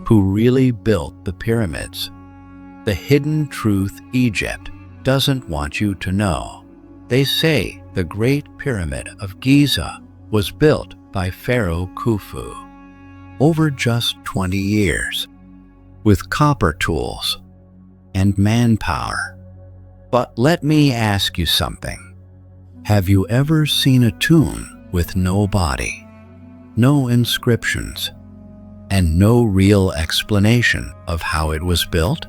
who really built the pyramids. The hidden truth Egypt doesn't want you to know. They say the Great Pyramid of Giza was built by Pharaoh Khufu over just 20 years, with copper tools and manpower. But let me ask you something. Have you ever seen a tomb with no body, no inscriptions, and no real explanation of how it was built?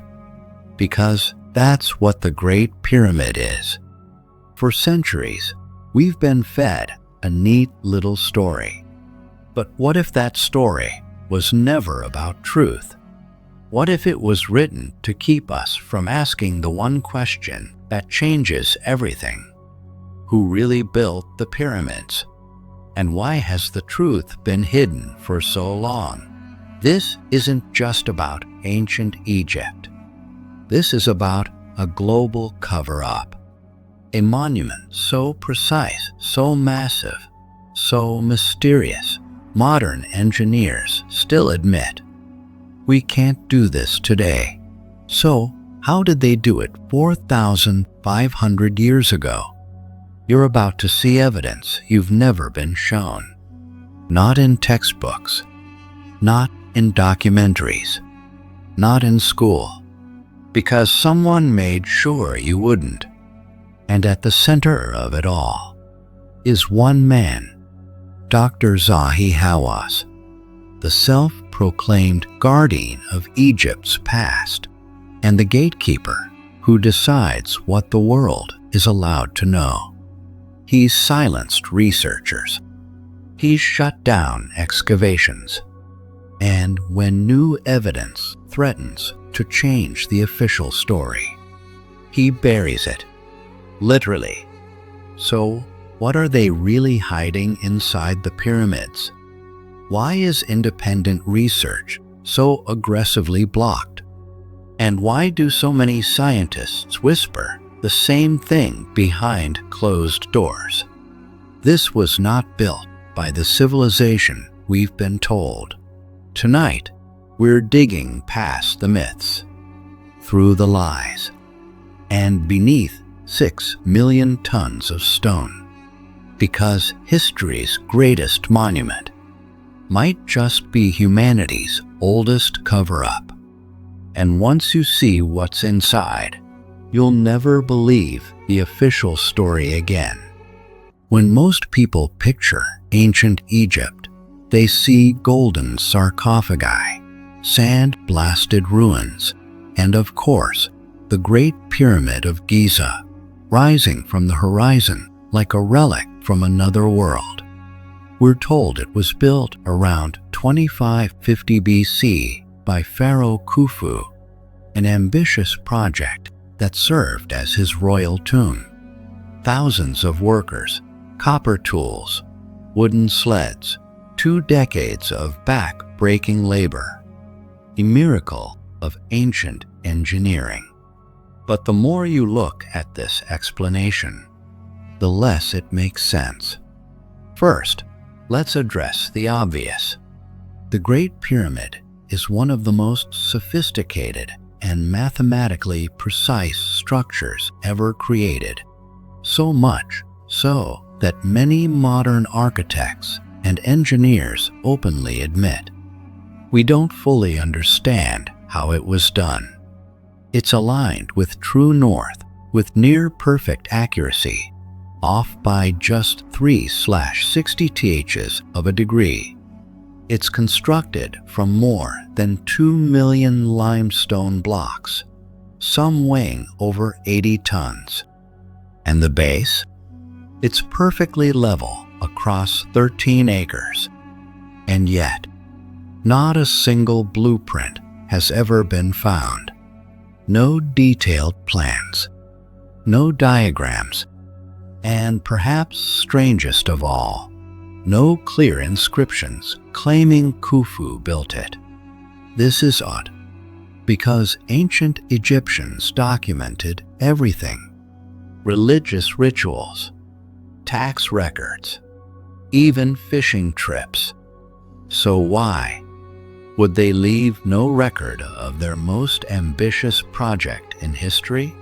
Because that's what the Great Pyramid is. For centuries, we've been fed a neat little story. But what if that story was never about truth? What if it was written to keep us from asking the one question that changes everything? Who really built the pyramids? And why has the truth been hidden for so long? This isn't just about ancient Egypt. This is about a global cover-up. A monument so precise, so massive, so mysterious, modern engineers still admit, we can't do this today. So, how did they do it 4,500 years ago? You're about to see evidence you've never been shown. Not in textbooks, not in documentaries, not in school, because someone made sure you wouldn't. And at the center of it all is one man, Dr. Zahi Hawass, the self-proclaimed guardian of Egypt's past and the gatekeeper who decides what the world is allowed to know. He's silenced researchers. He's shut down excavations. And when new evidence threatens to change the official story, he buries it. Literally. So, what are they really hiding inside the pyramids? Why is independent research so aggressively blocked? And why do so many scientists whisper the same thing behind closed doors? This was not built by the civilization we've been told. Tonight, we're digging past the myths, through the lies, and beneath 6 million tons of stone, because history's greatest monument might just be humanity's oldest cover-up. And once you see what's inside, you'll never believe the official story again. When most people picture ancient Egypt, they see golden sarcophagi, sand-blasted ruins, and of course, the Great Pyramid of Giza, rising from the horizon like a relic from another world. We're told it was built around 2550 BC by Pharaoh Khufu, an ambitious project that served as his royal tomb. Thousands of workers, copper tools, wooden sleds, 2 decades of back-breaking labor. A miracle of ancient engineering. But the more you look at this explanation, the less it makes sense. First, let's address the obvious. The Great Pyramid is one of the most sophisticated and mathematically precise structures ever created. So much so that many modern architects and engineers openly admit, we don't fully understand how it was done. It's aligned with true north with near-perfect accuracy, off by just 3/60 ths of a degree. It's constructed from more than 2 million limestone blocks, some weighing over 80 tons. And the base? It's perfectly level across 13 acres. And yet, not a single blueprint has ever been found. No detailed plans, no diagrams, and perhaps strangest of all, no clear inscriptions claiming Khufu built it. This is odd, because ancient Egyptians documented everything: religious rituals, tax records, even fishing trips. So why? Would they leave no record of their most ambitious project in history?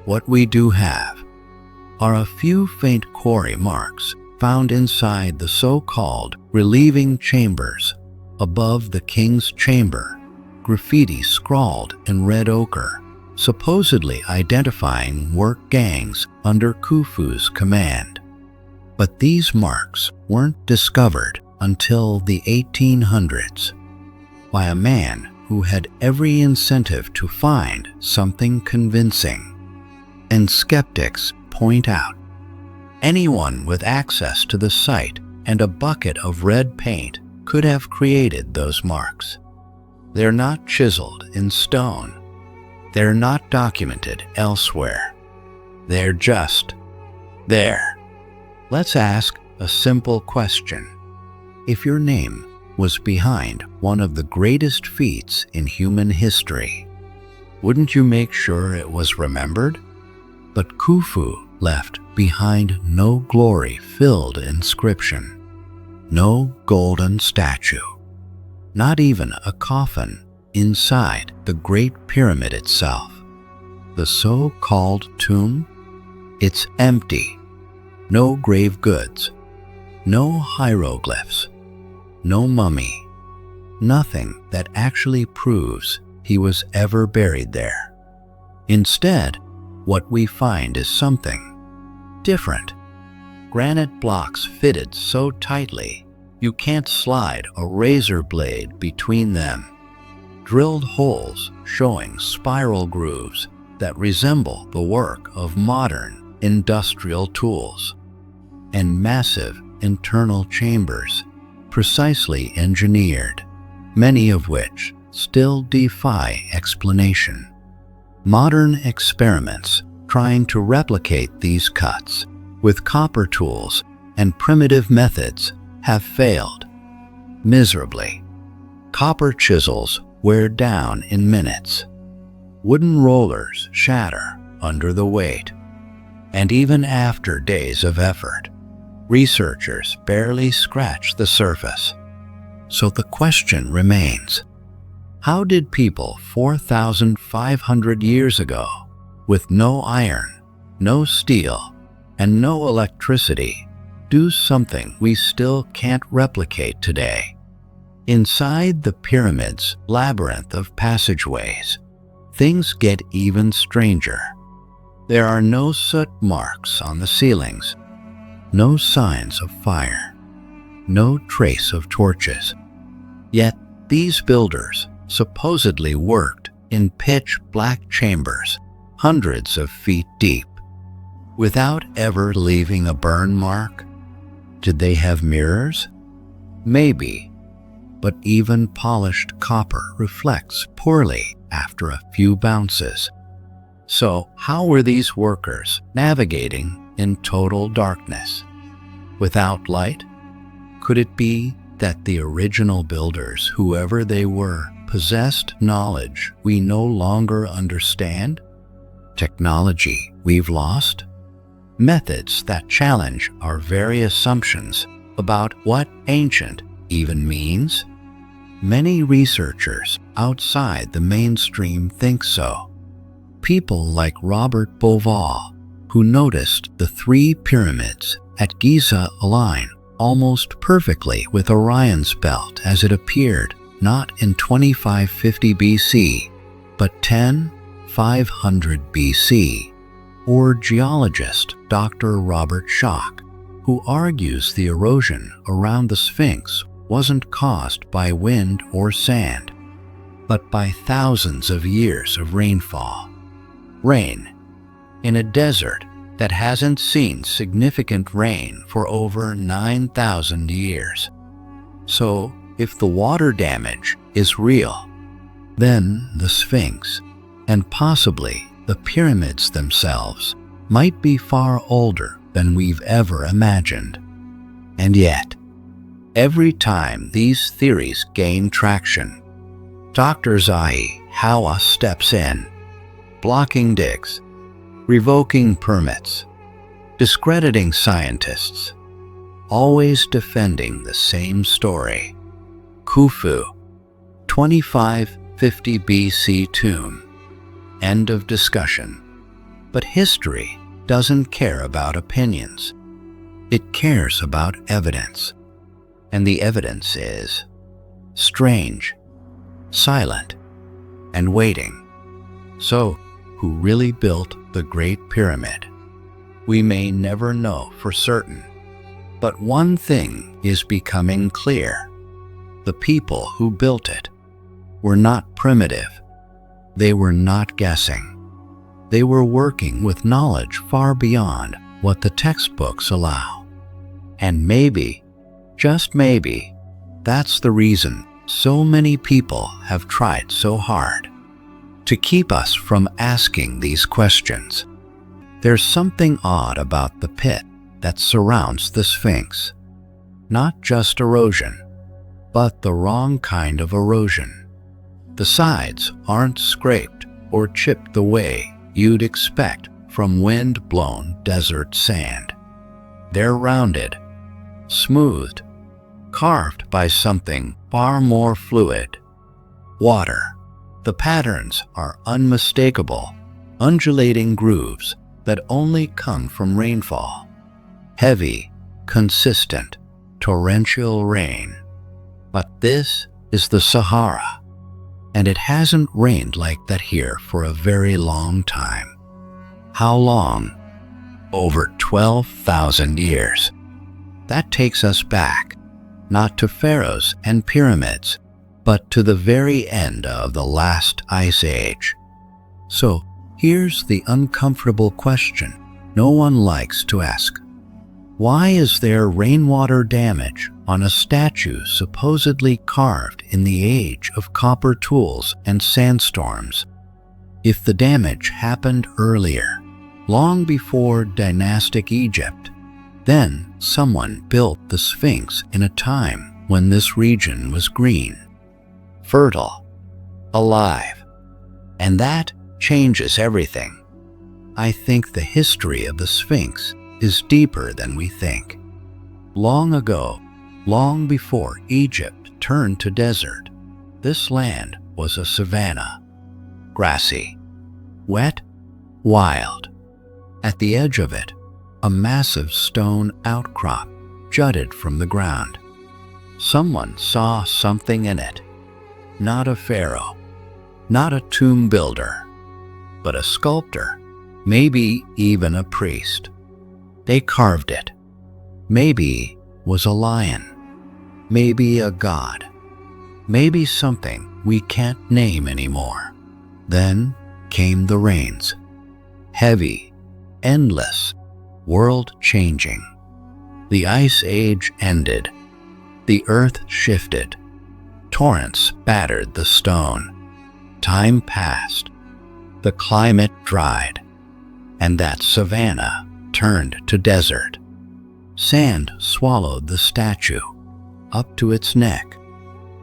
What we do have are a few faint quarry marks found inside the so-called relieving chambers above the king's chamber, graffiti scrawled in red ochre, supposedly identifying work gangs under Khufu's command. But these marks weren't discovered until the 1800s by a man who had every incentive to find something convincing. And skeptics point out, anyone with access to the site and a bucket of red paint could have created those marks. They're not chiseled in stone. They're not documented elsewhere. They're just there. Let's ask a simple question. If your name was behind one of the greatest feats in human history, wouldn't you make sure it was remembered? But Khufu left behind no glory-filled inscription, no golden statue, not even a coffin inside the Great Pyramid itself. The so-called tomb? It's empty. No grave goods, no hieroglyphs, no mummy, nothing that actually proves he was ever buried there. Instead, what we find is something different. Granite blocks fitted so tightly you can't slide a razor blade between them. Drilled holes showing spiral grooves that resemble the work of modern industrial tools. And massive internal chambers, precisely engineered, many of which still defy explanation. Modern experiments trying to replicate these cuts with copper tools and primitive methods have failed miserably. Copper chisels wear down in minutes. Wooden rollers shatter under the weight. And even after days of effort, researchers barely scratch the surface. So the question remains, how did people 4,500 years ago, with no iron, no steel, and no electricity, do something we still can't replicate today? Inside the pyramid's labyrinth of passageways, things get even stranger. There are no soot marks on the ceilings, no signs of fire, no trace of torches. Yet these builders supposedly worked in pitch-black chambers, hundreds of feet deep, without ever leaving a burn mark. Did they have mirrors? Maybe, but even polished copper reflects poorly after a few bounces. So how were these workers navigating in total darkness? Without light? Could it be that the original builders, whoever they were, possessed knowledge we no longer understand? Technology we've lost? Methods that challenge our very assumptions about what ancient even means? Many researchers outside the mainstream think so. People like Robert Bauval, who noticed the 3 pyramids at Giza align almost perfectly with Orion's belt as it appeared not in 2550 BC, but 10,500 BC. Or geologist Dr. Robert Schoch, who argues the erosion around the Sphinx wasn't caused by wind or sand, but by thousands of years of rainfall. Rain in a desert that hasn't seen significant rain for over 9,000 years. So, if the water damage is real, then the Sphinx, and possibly the pyramids themselves, might be far older than we've ever imagined. And yet, every time these theories gain traction, Dr. Zahi Hawass steps in, blocking digs, revoking permits, discrediting scientists, always defending the same story. Khufu, 2550 BC tomb. End of discussion. But history doesn't care about opinions. It cares about evidence. And the evidence is strange, silent, and waiting. So, who really built the Great Pyramid? We may never know for certain. But one thing is becoming clear. The people who built it were not primitive. They were not guessing. They were working with knowledge far beyond what the textbooks allow. And maybe, just maybe, that's the reason so many people have tried so hard to keep us from asking these questions. There's something odd about the pit that surrounds the Sphinx. Not just erosion, but the wrong kind of erosion. The sides aren't scraped or chipped the way you'd expect from wind-blown desert sand. They're rounded, smoothed, carved by something far more fluid: water. The patterns are unmistakable, undulating grooves that only come from rainfall. Heavy, consistent, torrential rain. But this is the Sahara, and it hasn't rained like that here for a very long time. How long? Over 12,000 years. That takes us back, not to pharaohs and pyramids, but to the very end of the last ice age. So here's the uncomfortable question no one likes to ask. Why is there rainwater damage on a statue supposedly carved in the age of copper tools and sandstorms? If the damage happened earlier, long before dynastic Egypt, then someone built the Sphinx in a time when this region was green, fertile, alive. And that changes everything. I think the history of the Sphinx is deeper than we think. Long ago, long before Egypt turned to desert, this land was a savanna. Grassy, wet, wild. At the edge of it, a massive stone outcrop jutted from the ground. Someone saw something in it. Not a pharaoh, not a tomb builder, but a sculptor, maybe even a priest. They carved it. Maybe was a lion, maybe a god, maybe something we can't name anymore. Then came the rains. Heavy, endless, world-changing. The ice age ended. The earth shifted. Torrents battered the stone. Time passed. The climate dried. And that savanna turned to desert. Sand swallowed the statue up to its neck,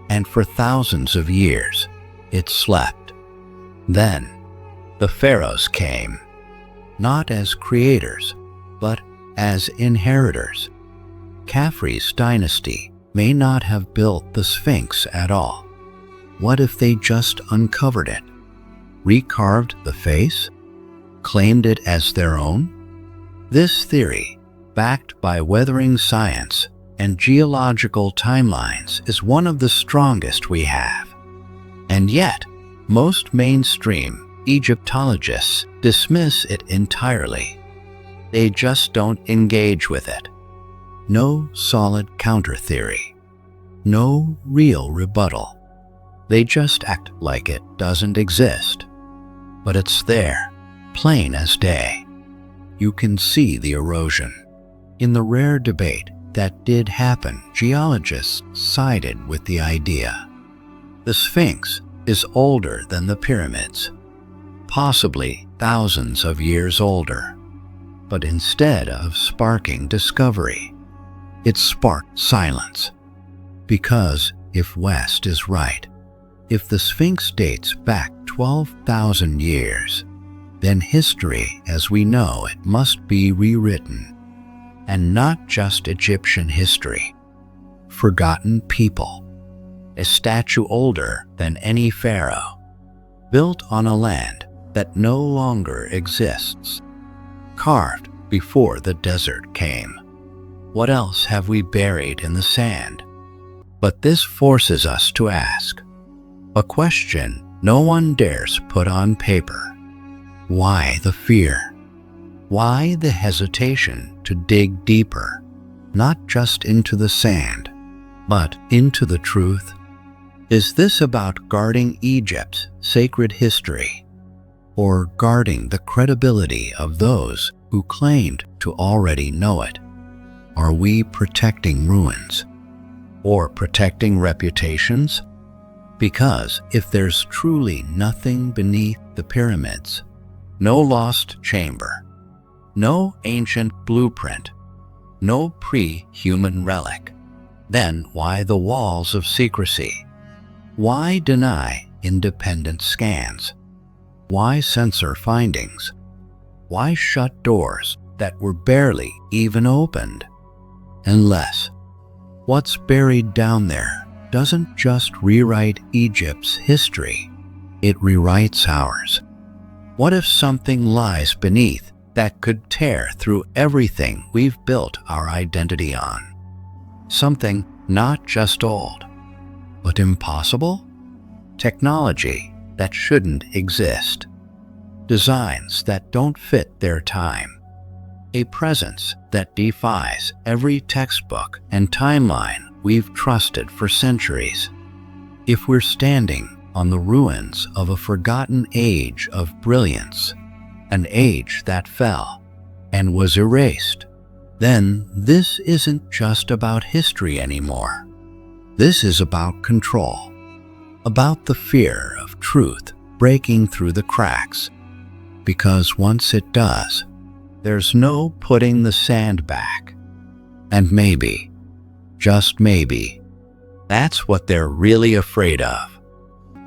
and for thousands of years it slept. Then the pharaohs came, not as creators, but as inheritors. Khafre's dynasty may not have built the Sphinx at all. What if they just uncovered it, recarved the face, claimed it as their own? This theory, backed by weathering science and geological timelines, is one of the strongest we have. And yet, most mainstream Egyptologists dismiss it entirely. They just don't engage with it. No solid counter-theory. No real rebuttal. They just act like it doesn't exist. But it's there, plain as day. You can see the erosion. In the rare debate that did happen, geologists sided with the idea. The Sphinx is older than the pyramids, possibly thousands of years older. But instead of sparking discovery, it sparked silence. Because if West is right, if the Sphinx dates back 12,000 years, then history as we know it must be rewritten. And not just Egyptian history. Forgotten people, a statue older than any pharaoh, built on a land that no longer exists, carved before the desert came. What else have we buried in the sand? But this forces us to ask a question no one dares put on paper. Why the fear? Why the hesitation to dig deeper, not just into the sand, but into the truth? Is this about guarding Egypt's sacred history, or guarding the credibility of those who claimed to already know it? Are we protecting ruins, or protecting reputations? Because if there's truly nothing beneath the pyramids, no lost chamber, no ancient blueprint, no pre-human relic, then why the walls of secrecy? Why deny independent scans? Why censor findings? Why shut doors that were barely even opened? Unless what's buried down there doesn't just rewrite Egypt's history, it rewrites ours. What if something lies beneath that could tear through everything we've built our identity on? Something not just old, but impossible? Technology that shouldn't exist. Designs that don't fit their time. A presence that defies every textbook and timeline we've trusted for centuries. If we're standing on the ruins of a forgotten age of brilliance, an age that fell and was erased, then this isn't just about history anymore. This is about control, about the fear of truth breaking through the cracks. Because once it does, there's no putting the sand back. And maybe, just maybe, that's what they're really afraid of.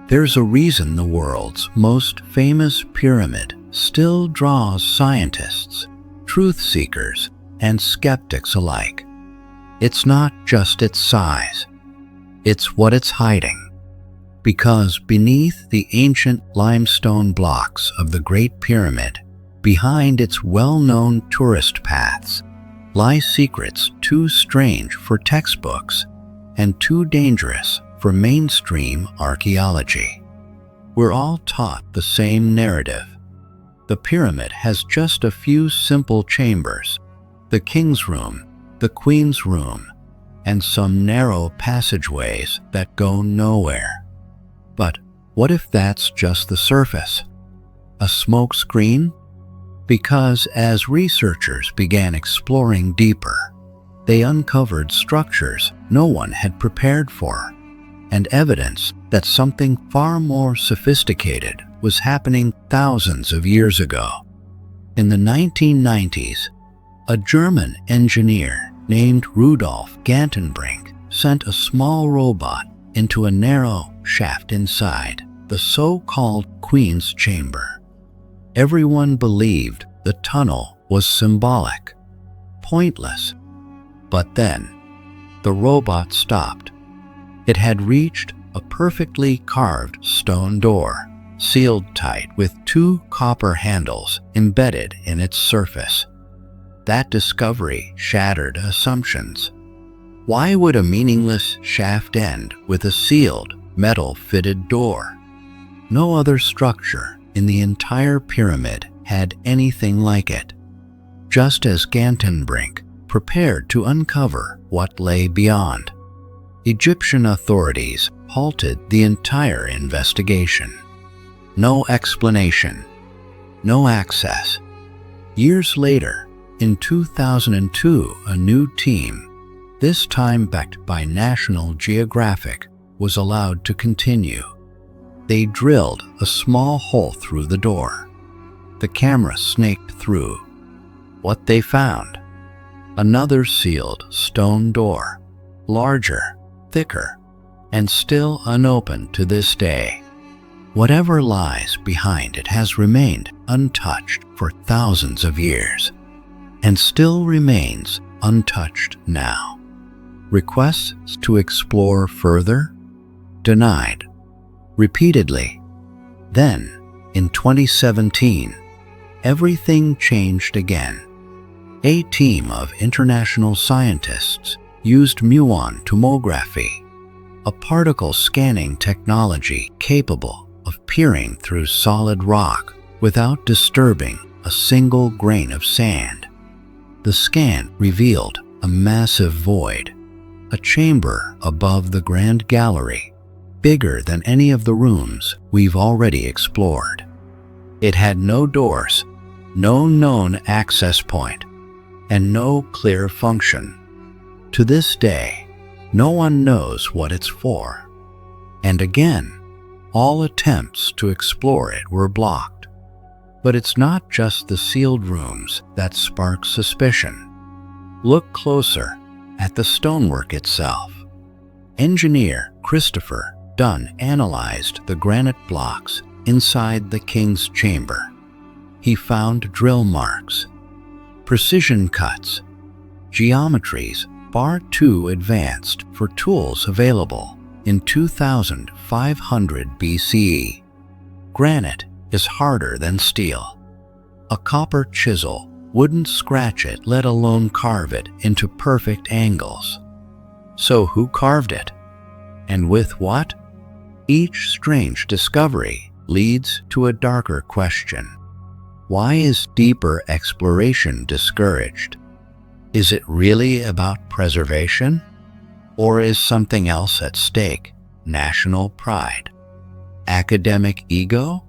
There's a reason the world's most famous pyramid still draws scientists, truth seekers, and skeptics alike. It's not just its size, it's what it's hiding. Because beneath the ancient limestone blocks of the Great Pyramid, behind its well-known tourist paths, lie secrets too strange for textbooks and too dangerous for mainstream archaeology. We're all taught the same narrative. The pyramid has just a few simple chambers, the king's room, the queen's room, and some narrow passageways that go nowhere. But what if that's just the surface? A smoke screen? Because as researchers began exploring deeper, they uncovered structures no one had prepared for, and evidence that something far more sophisticated was happening thousands of years ago. In the 1990s, a German engineer named Rudolf Gantenbrink sent a small robot into a narrow shaft inside the so-called Queen's Chamber. Everyone believed the tunnel was symbolic, pointless. But then, the robot stopped. It had reached a perfectly carved stone door, sealed tight with 2 copper handles embedded in its surface. That discovery shattered assumptions. Why would a meaningless shaft end with a sealed, metal-fitted door? No other structure in the entire pyramid had anything like it. Just as Gantenbrink prepared to uncover what lay beyond, Egyptian authorities halted the entire investigation. No explanation, no access. Years later, in 2002, a new team, this time backed by National Geographic, was allowed to continue. They drilled a small hole through the door. The camera snaked through. What they found? Another sealed stone door, larger, thicker, and still unopened to this day. Whatever lies behind it has remained untouched for thousands of years, and still remains untouched now. Requests to explore further? denied. Repeatedly. Then, in 2017, everything changed again. A team of international scientists used muon tomography, a particle scanning technology capable of peering through solid rock without disturbing a single grain of sand. The scan revealed a massive void, a chamber above the Grand Gallery, bigger than any of the rooms we've already explored. It had no doors, no known access point, and no clear function. To this day, no one knows what it's for. And again, all attempts to explore it were blocked. But it's not just the sealed rooms that spark suspicion. Look closer at the stonework itself. Engineer Christopher Dunn analyzed the granite blocks inside the king's chamber. He found drill marks, precision cuts, geometries far too advanced for tools available in 2500 BCE. Granite is harder than steel. A copper chisel wouldn't scratch it, let alone carve it into perfect angles. So who carved it? And with what? Each strange discovery leads to a darker question. Why is deeper exploration discouraged? Is it really about preservation? Or is something else at stake? National pride? Academic ego?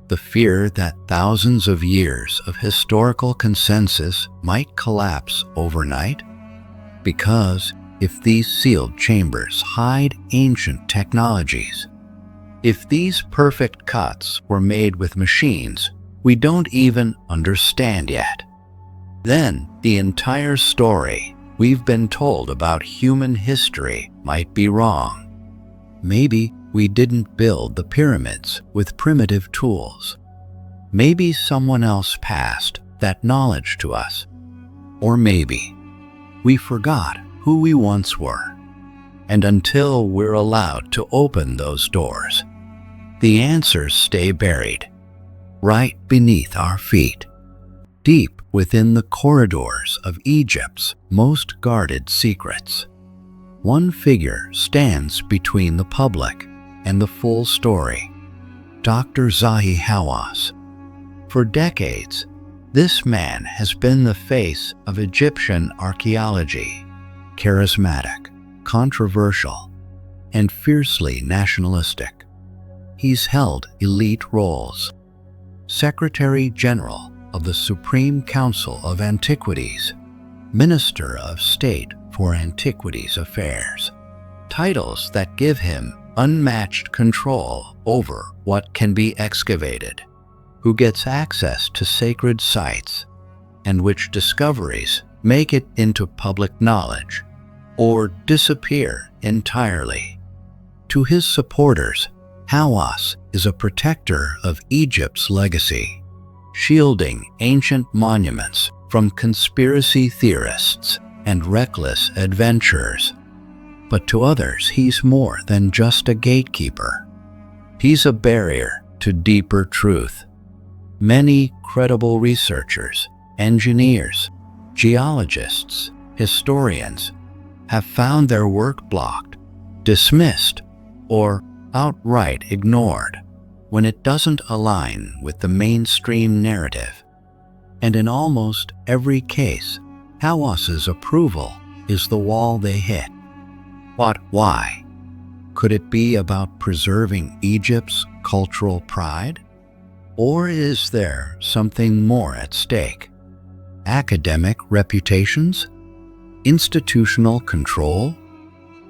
The fear that thousands of years of historical consensus might collapse overnight? Because if these sealed chambers hide ancient technologies, if these perfect cuts were made with machines we don't even understand yet, then the entire story we've been told about human history might be wrong. Maybe we didn't build the pyramids with primitive tools. Maybe someone else passed that knowledge to us. Or maybe we forgot who we once were. And until we're allowed to open those doors, the answers stay buried, right beneath our feet, deep within the corridors of Egypt's most guarded secrets. One figure stands between the public and the full story: Dr. Zahi Hawass. For decades, this man has been the face of Egyptian archaeology, charismatic, controversial, and fiercely nationalistic. He's held elite roles: Secretary General of the Supreme Council of Antiquities, Minister of State for Antiquities Affairs, titles that give him unmatched control over what can be excavated, who gets access to sacred sites, and which discoveries make it into public knowledge or disappear entirely. To his supporters, Hawass is a protector of Egypt's legacy, shielding ancient monuments from conspiracy theorists and reckless adventurers. But to others, he's more than just a gatekeeper. He's a barrier to deeper truth. Many credible researchers, engineers, geologists, historians have found their work blocked, dismissed, or outright ignored when it doesn't align with the mainstream narrative. And in almost every case, Hawass's approval is the wall they hit. But why? Could it be about preserving Egypt's cultural pride? Or is there something more at stake? Academic reputations? Institutional control?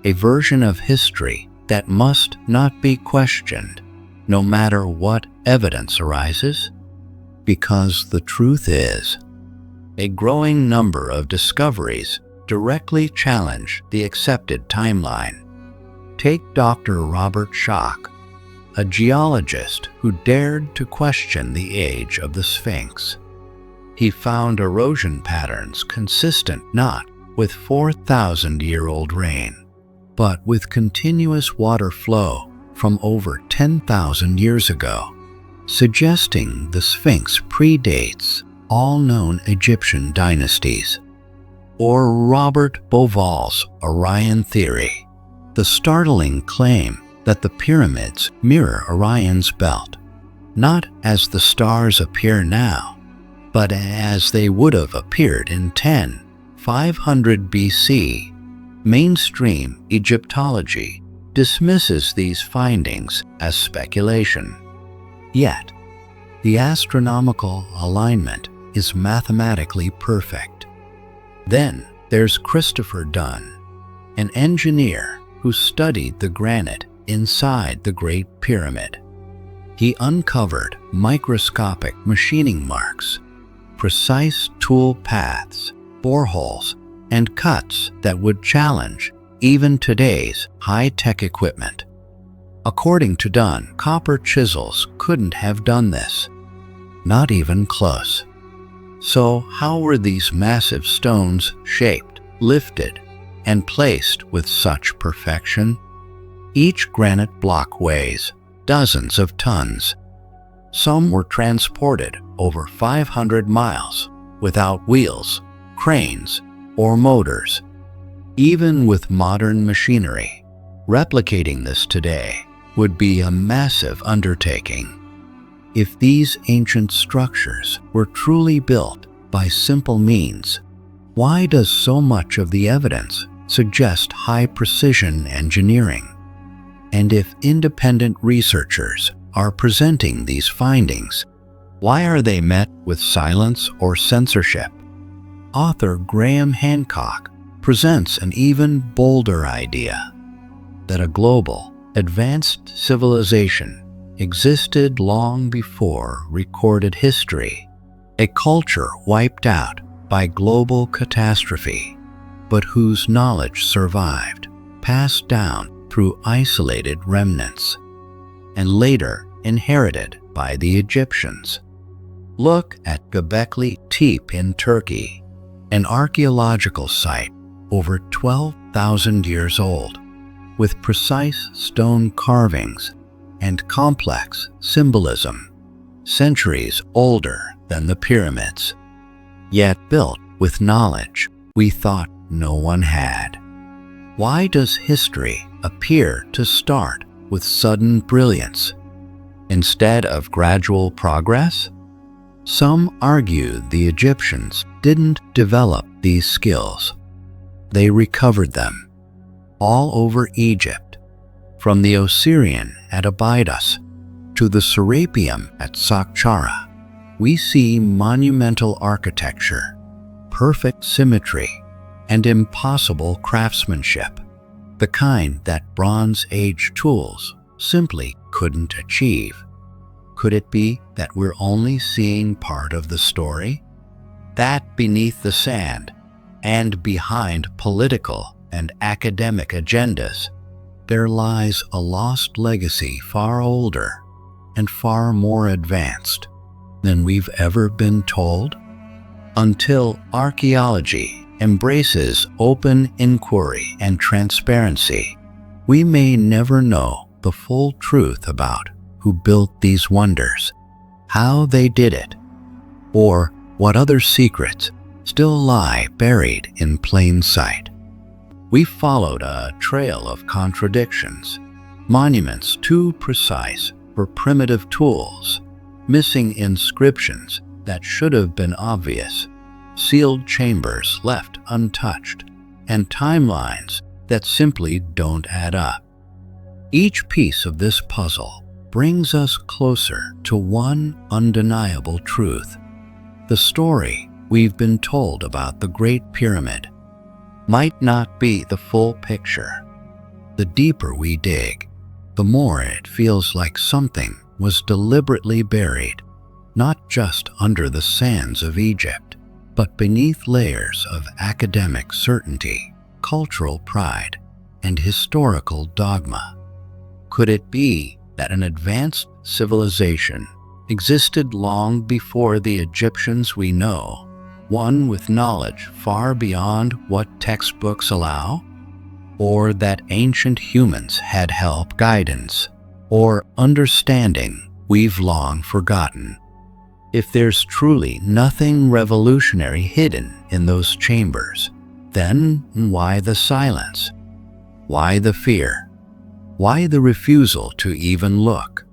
A version of history that must not be questioned, no matter what evidence arises? Because the truth is, a growing number of discoveries directly challenge the accepted timeline. Take Dr. Robert Schoch, a geologist who dared to question the age of the Sphinx. He found erosion patterns consistent not with 4,000-year-old rain, but with continuous water flow from over 10,000 years ago, suggesting the Sphinx predates all known Egyptian dynasties. Or Robert Bauval's Orion theory, the startling claim that the pyramids mirror Orion's belt, not as the stars appear now, but as they would have appeared in 500 BC. Mainstream Egyptology dismisses these findings as speculation. Yet, the astronomical alignment is mathematically perfect. Then there's Christopher Dunn, an engineer who studied the granite inside the Great Pyramid. He uncovered microscopic machining marks, precise tool paths, boreholes, and cuts that would challenge even today's high-tech equipment. According to Dunn, copper chisels couldn't have done this. Not even close. So how were these massive stones shaped, lifted, and placed with such perfection? Each granite block weighs dozens of tons. Some were transported over 500 miles without wheels, cranes, or motors. Even with modern machinery, replicating this today would be a massive undertaking. If these ancient structures were truly built by simple means, why does so much of the evidence suggest high-precision engineering? And if independent researchers are presenting these findings, why are they met with silence or censorship? Author Graham Hancock presents an even bolder idea, that a global, advanced civilization existed long before recorded history, a culture wiped out by global catastrophe, but whose knowledge survived, passed down through isolated remnants, and later inherited by the Egyptians. Look at Göbekli Tepe in Turkey, an archaeological site over 12,000 years old, with precise stone carvings and complex symbolism, centuries older than the pyramids, yet built with knowledge we thought no one had. Why does history appear to start with sudden brilliance instead of gradual progress? Some argue the Egyptians didn't develop these skills. They recovered them all over Egypt, from the Osirian at Abydos to the Serapeum at Saqqara. We see monumental architecture, perfect symmetry, and impossible craftsmanship, the kind that Bronze Age tools simply couldn't achieve. Could it be that we're only seeing part of the story? That beneath the sand and behind political and academic agendas, there lies a lost legacy far older and far more advanced than we've ever been told? Until archaeology embraces open inquiry and transparency, we may never know the full truth about who built these wonders, how they did it, or what other secrets still lie buried in plain sight. We followed a trail of contradictions, monuments too precise for primitive tools, missing inscriptions that should have been obvious, sealed chambers left untouched, and timelines that simply don't add up. Each piece of this puzzle brings us closer to one undeniable truth. The story we've been told about the Great Pyramid might not be the full picture. The deeper we dig, the more it feels like something was deliberately buried, not just under the sands of Egypt, but beneath layers of academic certainty, cultural pride, and historical dogma. Could it be that an advanced civilization existed long before the Egyptians we know, one with knowledge far beyond what textbooks allow? or that ancient humans had help, guidance, or understanding we've long forgotten. If there's truly nothing revolutionary hidden in those chambers, then why the silence? Why the fear? Why the refusal to even look?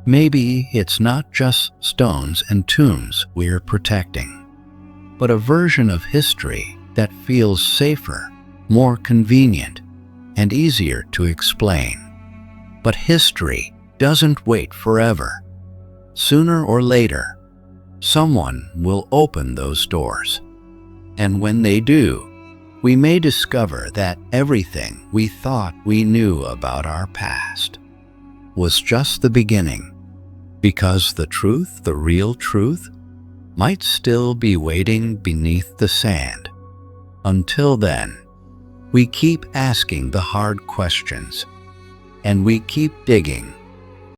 Maybe it's not just stones and tombs we're protecting, but a version of history that feels safer, more convenient, and easier to explain. But history doesn't wait forever. Sooner or later, someone will open those doors. And when they do, we may discover that everything we thought we knew about our past was just the beginning, because the truth, the real truth, might still be waiting beneath the sand. Until then, we keep asking the hard questions, and we keep digging